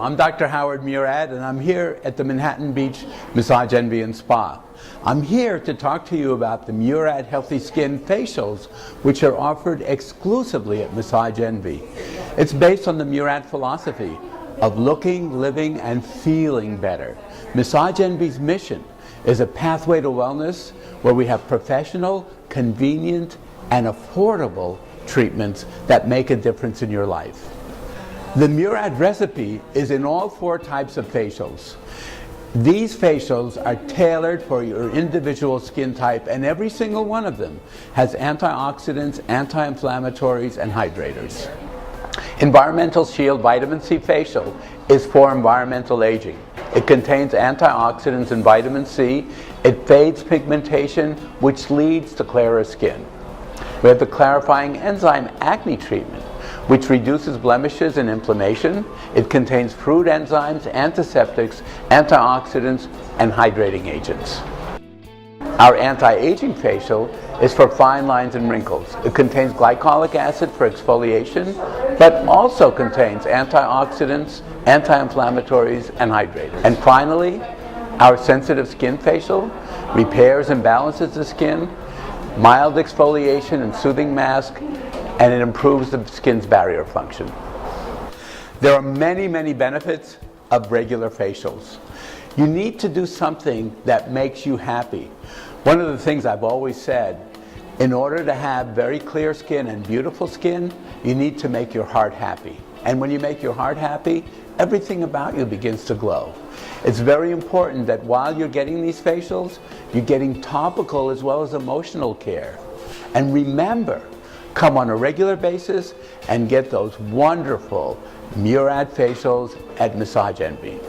I'm Dr. Howard Murad, and I'm here at the Manhattan Beach Massage Envy and Spa. I'm here to talk to you about the Murad Healthy Skin facials, which are offered exclusively at Massage Envy. It's based on the Murad philosophy of looking, living, and feeling better. Massage Envy's mission is a pathway to wellness where we have professional, convenient, and affordable treatments that make a difference in your life. The Murad recipe is in all 4 types of facials. These facials are tailored for your individual skin type, and every single one of them has antioxidants, anti-inflammatories, and hydrators. Environmental Shield Vitamin C Facial is for environmental aging. It contains antioxidants and vitamin C. It fades pigmentation, which leads to clearer skin. We have the Clarifying Enzyme Acne Treatment, which reduces blemishes and inflammation. It contains fruit enzymes, antiseptics, antioxidants, and hydrating agents. Our anti-aging facial is for fine lines and wrinkles. It contains glycolic acid for exfoliation, but also contains antioxidants, anti-inflammatories, and hydrators. And finally, our sensitive skin facial repairs and balances the skin, mild exfoliation and soothing mask, and it improves the skin's barrier function. There are many, many benefits of regular facials. You need to do something that makes you happy. One of the things I've always said, in order to have very clear skin and beautiful skin, you need to make your heart happy. And when you make your heart happy, everything about you begins to glow. It's very important that while you're getting these facials, you're getting topical as well as emotional care. And remember, come on a regular basis and get those wonderful Murad facials at Massage Envy.